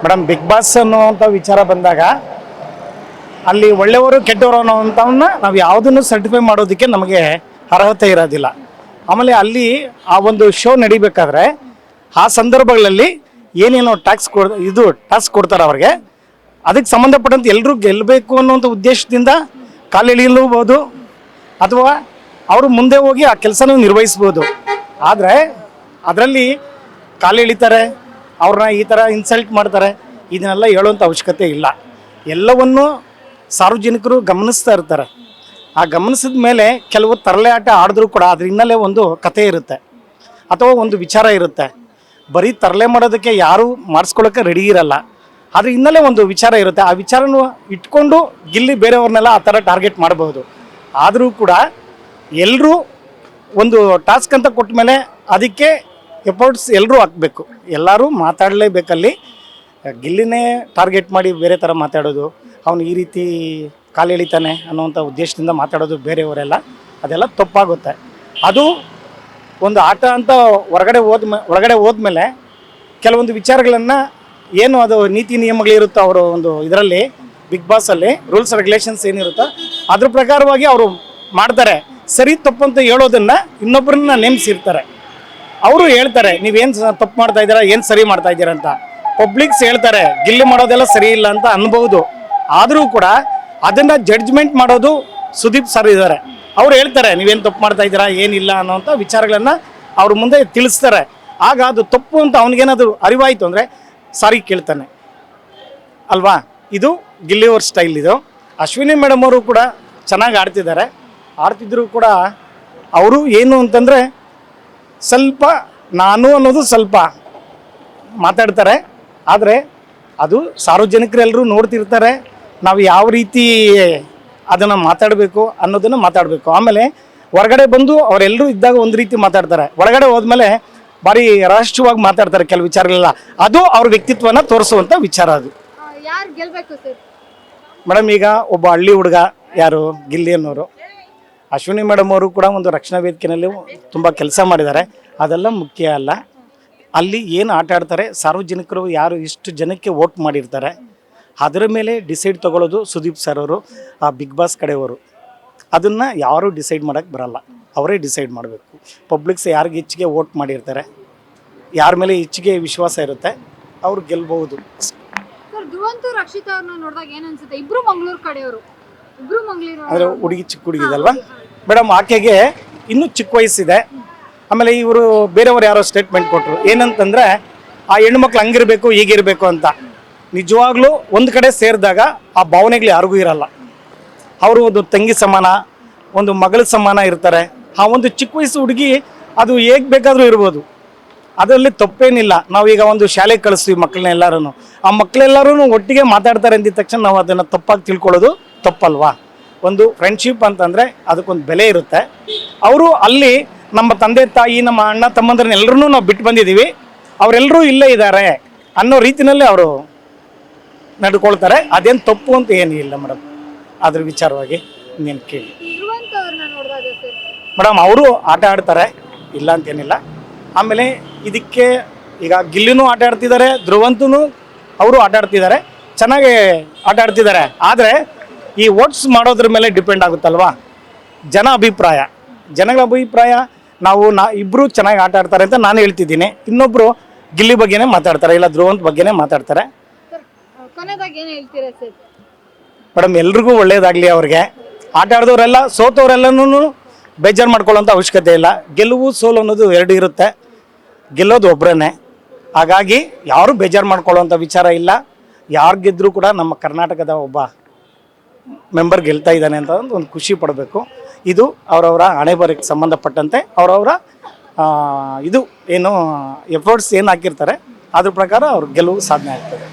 Madam big boss ಅನ್ನುವಂಥ ವಿಚಾರ ಬಂದಾಗ ಅಲ್ಲಿ ಒಳ್ಳೆಯವರು ಕೆಟ್ಟವರು ಅನ್ನೋವಂಥವನ್ನ ನಾವು ಯಾವುದನ್ನು ಸರ್ಟಿಫೈ ಮಾಡೋದಕ್ಕೆ ನಮಗೆ ಅರ್ಹತೆ ಇರೋದಿಲ್ಲ. ಆಮೇಲೆ ಅಲ್ಲಿ ಆ ಒಂದು ಶೋ ನಡಿಬೇಕಾದ್ರೆ ಆ ಸಂದರ್ಭಗಳಲ್ಲಿ ಏನೇನೋ ಟಾಸ್ಕ್ ಕೊಡ್ತಾರೆ ಅವ್ರಿಗೆ, ಅದಕ್ಕೆ ಸಂಬಂಧಪಟ್ಟಂತೆ ಎಲ್ಲರೂ ಗೆಲ್ಲಬೇಕು ಅನ್ನೋಂಥ ಉದ್ದೇಶದಿಂದ ಕಾಲೆಳೆಯಲೂಬೋದು ಅಥವಾ ಅವರು ಮುಂದೆ ಹೋಗಿ ಆ ಕೆಲಸನೂ ನಿರ್ವಹಿಸ್ಬೋದು. ಆದರೆ ಅದರಲ್ಲಿ ಕಾಲೆಳಿತಾರೆ, ಅವ್ರನ್ನ ಈ ಥರ ಇನ್ಸಲ್ಟ್ ಮಾಡ್ತಾರೆ, ಇದನ್ನೆಲ್ಲ ಹೇಳುವಂಥ ಅವಶ್ಯಕತೆ ಇಲ್ಲ. ಎಲ್ಲವನ್ನೂ ಸಾರ್ವಜನಿಕರು ಗಮನಿಸ್ತಾ ಇರ್ತಾರೆ. ಆ ಗಮನಿಸಿದ ಮೇಲೆ ಕೆಲವು ತರಲೆ ಆಟ ಆಡಿದ್ರೂ ಕೂಡ ಅದ್ರ ಹಿನ್ನೆಲೆ ಒಂದು ಕಥೆ ಇರುತ್ತೆ ಅಥವಾ ಒಂದು ವಿಚಾರ ಇರುತ್ತೆ. ಬರೀ ತರಲೆ ಮಾಡೋದಕ್ಕೆ ಯಾರೂ ಮಾಡಿಸ್ಕೊಳ್ಳೋಕ್ಕೆ ರೆಡಿ ಇರಲ್ಲ, ಅದ್ರ ಹಿನ್ನೆಲೆ ಒಂದು ವಿಚಾರ ಇರುತ್ತೆ. ಆ ವಿಚಾರನೂ ಇಟ್ಕೊಂಡು ಗಿಲ್ಲಿ ಬೇರೆಯವ್ರನ್ನೆಲ್ಲ ಆ ಥರ ಟಾರ್ಗೆಟ್ ಮಾಡಬಹುದು. ಆದರೂ ಕೂಡ ಎಲ್ಲರೂ ಒಂದು ಟಾಸ್ಕ್ ಅಂತ ಕೊಟ್ಟ ಮೇಲೆ ಅದಕ್ಕೆ ಎಫರ್ಟ್ಸ್ ಎಲ್ಲರೂ ಹಾಕಬೇಕು, ಎಲ್ಲರೂ ಮಾತಾಡಲೇಬೇಕಲ್ಲಿ. ಗಿಲ್ಲಿನೇ ಟಾರ್ಗೆಟ್ ಮಾಡಿ ಬೇರೆ ಥರ ಮಾತಾಡೋದು, ಅವನು ಈ ರೀತಿ ಕಾಲೆಳಿತಾನೆ ಅನ್ನೋವಂಥ ಉದ್ದೇಶದಿಂದ ಮಾತಾಡೋದು ಬೇರೆಯವರೆಲ್ಲ, ಅದೆಲ್ಲ ತಪ್ಪಾಗುತ್ತೆ. ಅದು ಒಂದು ಆಟ ಅಂತ ಒಳಗಡೆ ಹೋದ್ಮೇಲೆ ಕೆಲವೊಂದು ವಿಚಾರಗಳನ್ನು ಏನು ಅದು ನೀತಿ ನಿಯಮಗಳಿರುತ್ತೋ ಅವರು ಒಂದು ಇದರಲ್ಲಿ ಬಿಗ್ ಬಾಸಲ್ಲಿ ರೂಲ್ಸ್ ರೆಗ್ಯುಲೇಷನ್ಸ್ ಏನಿರುತ್ತೋ ಅದ್ರ ಪ್ರಕಾರವಾಗಿ ಅವರು ಮಾಡ್ತಾರೆ. ಸರಿ ತಪ್ಪು ಅಂತ ಹೇಳೋದನ್ನು ಇನ್ನೊಬ್ಬರನ್ನ ನೇಮಿಸಿರ್ತಾರೆ. ಅವರು ಹೇಳ್ತಾರೆ ನೀವೇನು ತಪ್ಪು ಮಾಡ್ತಾ ಇದ್ದೀರಾ, ಏನು ಸರಿ ಮಾಡ್ತಾ ಇದ್ದೀರಾ ಅಂತ. ಪಬ್ಲಿಕ್ಸ್ ಹೇಳ್ತಾರೆ ಗಿಲ್ಲಿ ಮಾಡೋದೆಲ್ಲ ಸರಿ ಇಲ್ಲ ಅಂತ ಅನ್ಬೋದು. ಆದರೂ ಕೂಡ ಅದನ್ನು ಜಡ್ಜ್ಮೆಂಟ್ ಮಾಡೋದು ಸುದೀಪ್ ಸರ್ ಇದ್ದಾರೆ. ಅವ್ರು ಹೇಳ್ತಾರೆ ನೀವೇನು ತಪ್ಪು ಮಾಡ್ತಾ ಇದ್ದೀರಾ, ಏನಿಲ್ಲ ಅನ್ನೋಂಥ ವಿಚಾರಗಳನ್ನು ಅವ್ರ ಮುಂದೆ ತಿಳಿಸ್ತಾರೆ. ಆಗ ಅದು ತಪ್ಪು ಅಂತ ಅವನಿಗೇನಾದರೂ ಅರಿವಾಯಿತು ಅಂದರೆ ಸಾರಿ ಕೇಳ್ತಾನೆ ಅಲ್ವಾ. ಇದು ಗಿಲ್ಲಿಯವ್ರ ಸ್ಟೈಲ್. ಇದು ಅಶ್ವಿನಿ ಮೇಡಮ್ ಅವರು ಕೂಡ ಚೆನ್ನಾಗಿ ಆಡ್ತಿದ್ರು ಕೂಡ ಅವರು ಏನು ಅಂತಂದರೆ ಸ್ವಲ್ಪ ನಾನು ಅನ್ನೋದು ಸ್ವಲ್ಪ ಮಾತಾಡ್ತಾರೆ. ಆದರೆ ಅದು ಸಾರ್ವಜನಿಕರೆಲ್ಲರೂ ನೋಡ್ತಿರ್ತಾರೆ. ನಾವು ಯಾವ ರೀತಿ ಅದನ್ನು ಮಾತಾಡಬೇಕು ಅನ್ನೋದನ್ನು ಮಾತಾಡಬೇಕು. ಆಮೇಲೆ ಹೊರಗಡೆ ಬಂದು ಅವರೆಲ್ಲರೂ ಇದ್ದಾಗ ಒಂದು ರೀತಿ ಮಾತಾಡ್ತಾರೆ, ಒಳಗಡೆ ಹೋದ್ಮೇಲೆ ಭಾರಿ ರಾಷ್ಟ್ರವಾಗಿ ಮಾತಾಡ್ತಾರೆ ಕೆಲವು ವಿಚಾರಗಳೆಲ್ಲ. ಅದು ಅವ್ರ ವ್ಯಕ್ತಿತ್ವನ ತೋರಿಸುವಂಥ ವಿಚಾರ. ಅದು ಮೇಡಮ್ ಈಗ ಒಬ್ಬ ಹಳ್ಳಿ ಹುಡುಗ ಯಾರು ಗಿಲ್ಲಿ ಅನ್ನೋರು, ಅಶ್ವಿನಿ ಮೇಡಮ್ ಅವರು ಕೂಡ ಒಂದು ರಕ್ಷಣಾ ವೇದಿಕೆಯಲ್ಲಿ ತುಂಬ ಕೆಲಸ ಮಾಡಿದ್ದಾರೆ. ಅದೆಲ್ಲ ಮುಖ್ಯ ಅಲ್ಲ. ಅಲ್ಲಿ ಏನು ಆಟ ಆಡ್ತಾರೆ, ಸಾರ್ವಜನಿಕರು ಯಾರು ಇಷ್ಟು ಜನಕ್ಕೆ ವೋಟ್ ಮಾಡಿರ್ತಾರೆ ಅದರ ಮೇಲೆ ಡಿಸೈಡ್ ತೊಗೊಳ್ಳೋದು ಸುದೀಪ್ ಸರ್ ಅವರು, ಆ ಬಿಗ್ ಬಾಸ್ ಕಡೆಯವರು. ಅದನ್ನು ಯಾರೂ ಡಿಸೈಡ್ ಮಾಡೋಕ್ಕೆ ಬರಲ್ಲ, ಅವರೇ ಡಿಸೈಡ್ ಮಾಡಬೇಕು. ಪಬ್ಲಿಕ್ಸ್ ಯಾರಿಗೆ ಹೆಚ್ಚಿಗೆ ವೋಟ್ ಮಾಡಿರ್ತಾರೆ, ಯಾರ ಮೇಲೆ ಹೆಚ್ಚಿಗೆ ವಿಶ್ವಾಸ ಇರುತ್ತೆ, ಅವ್ರು ಗೆಲ್ಬಹುದು. ಅಂದರೆ ಹುಡುಗಿ ಚಿಕ್ಕ ಹುಡುಗಿದಲ್ವಾ ಮೇಡಮ್, ಆಕೆಗೆ ಇನ್ನೂ ಚಿಕ್ಕ ವಯಸ್ಸಿದೆ. ಆಮೇಲೆ ಇವರು ಬೇರೆಯವರು ಯಾರೋ ಸ್ಟೇಟ್ಮೆಂಟ್ ಕೊಟ್ಟರು ಏನಂತಂದರೆ ಆ ಹೆಣ್ಮಕ್ಳು ಹಂಗಿರಬೇಕು ಹೀಗಿರಬೇಕು ಅಂತ. ನಿಜವಾಗ್ಲೂ ಒಂದು ಕಡೆ ಸೇರಿದಾಗ ಆ ಭಾವನೆಗಳು ಯಾರಿಗೂ ಇರಲ್ಲ. ಅವರು ಒಂದು ತಂಗಿ ಸಮಾನ, ಒಂದು ಮಗಳ ಸಮಾನ ಇರ್ತಾರೆ. ಆ ಒಂದು ಚಿಕ್ಕ ವಯಸ್ಸು ಹುಡುಗಿ ಅದು ಹೇಗೆ ಬೇಕಾದರೂ ಇರ್ಬೋದು, ಅದರಲ್ಲಿ ತಪ್ಪೇನಿಲ್ಲ. ನಾವೀಗ ಒಂದು ಶಾಲೆಗೆ ಕಳಿಸ್ತೀವಿ ಮಕ್ಕಳನ್ನೆಲ್ಲರೂ, ಆ ಮಕ್ಕಳೆಲ್ಲರೂ ಒಟ್ಟಿಗೆ ಮಾತಾಡ್ತಾರೆ ಅಂದಿದ ತಕ್ಷಣ ನಾವು ಅದನ್ನು ತಪ್ಪಾಗಿ ತಿಳ್ಕೊಳ್ಳೋದು ತಪ್ಪಲ್ವಾ. ಒಂದು ಫ್ರೆಂಡ್ಶಿಪ್ ಅಂತಂದರೆ ಅದಕ್ಕೊಂದು ಬೆಲೆ ಇರುತ್ತೆ. ಅವರು ಅಲ್ಲಿ ನಮ್ಮ ತಂದೆ ತಾಯಿ ನಮ್ಮ ಅಣ್ಣ ತಮ್ಮಂದ್ರನ್ನೆಲ್ಲರೂ ನಾವು ಬಿಟ್ಟು ಬಂದಿದ್ದೀವಿ, ಅವರೆಲ್ಲರೂ ಇಲ್ಲೇ ಇದ್ದಾರೆ ಅನ್ನೋ ರೀತಿಯಲ್ಲಿ ಅವರು ನಡ್ಕೊಳ್ತಾರೆ. ಅದೇನು ತಪ್ಪು ಅಂತ ಏನೂ ಇಲ್ಲ ಮೇಡಮ್. ಅದ್ರ ವಿಚಾರವಾಗಿ ಇನ್ನೇನು ಕೇಳಿ ಮೇಡಮ್, ಅವರು ಆಟ ಆಡ್ತಾರೆ ಇಲ್ಲ ಅಂತೇನಿಲ್ಲ. ಆಮೇಲೆ ಇದಕ್ಕೆ ಈಗ ಗಿಲ್ಲಿನೂ ಆಟ ಆಡ್ತಿದ್ದಾರೆ, ಧ್ರುವಂತೂ ಅವರು ಆಟ ಆಡ್ತಿದ್ದಾರೆ, ಚೆನ್ನಾಗಿ ಆಟ ಆಡ್ತಿದ್ದಾರೆ. ಆದರೆ ಈ ವೋಟ್ಸ್ ಮಾಡೋದ್ರ ಮೇಲೆ ಡಿಪೆಂಡ್ ಆಗುತ್ತಲ್ವಾ ಜನಗಳ ಅಭಿಪ್ರಾಯ. ಇಬ್ಬರು ಚೆನ್ನಾಗಿ ಆಟ ಆಡ್ತಾರೆ ಅಂತ ನಾನು ಹೇಳ್ತಿದ್ದೀನಿ, ಇನ್ನೊಬ್ಬರು ಗಿಲ್ಲಿ ಬಗ್ಗೆನೇ ಮಾತಾಡ್ತಾರೆ, ಇಲ್ಲ ಧ್ರುವಂತ್ ಬಗ್ಗೆನೇ ಮಾತಾಡ್ತಾರೆ. ಮೇಡಮ್ ಎಲ್ರಿಗೂ ಒಳ್ಳೇದಾಗಲಿ. ಅವ್ರಿಗೆ ಆಟ ಆಡಿದವರೆಲ್ಲ ಸೋತವರೆಲ್ಲನೂ ಬೇಜಾರು ಮಾಡ್ಕೊಳ್ಳೋಂಥ ಅವಶ್ಯಕತೆ ಇಲ್ಲ. ಗೆಲುವು ಸೋಲು ಅನ್ನೋದು ಎರಡು ಇರುತ್ತೆ, ಗೆಲ್ಲೋದು ಒಬ್ಬರೇ. ಹಾಗಾಗಿ ಯಾರೂ ಬೇಜಾರು ಮಾಡ್ಕೊಳ್ಳೋಂಥ ವಿಚಾರ ಇಲ್ಲ. ಯಾರು ಗೆದ್ದರೂ ಕೂಡ ನಮ್ಮ ಕರ್ನಾಟಕದ ಒಬ್ಬ ಮೆಂಬರ್ ಗೆಲ್ತಾ ಇದ್ದಾನೆ ಅಂತ ಒಂದು ಖುಷಿ ಪಡಬೇಕು. ಇದು ಅವರವರ ಹಣೆಬರಕ್ಕೆ ಸಂಬಂಧಪಟ್ಟಂತೆ ಅವರವರ ಇದು ಏನು ಎಫರ್ಟ್ಸ್ ಏನು ಹಾಕಿರ್ತಾರೆ ಅದ್ರ ಪ್ರಕಾರ ಅವ್ರ ಗೆಲುವು ಸಾಧನೆ ಆಗ್ತದೆ.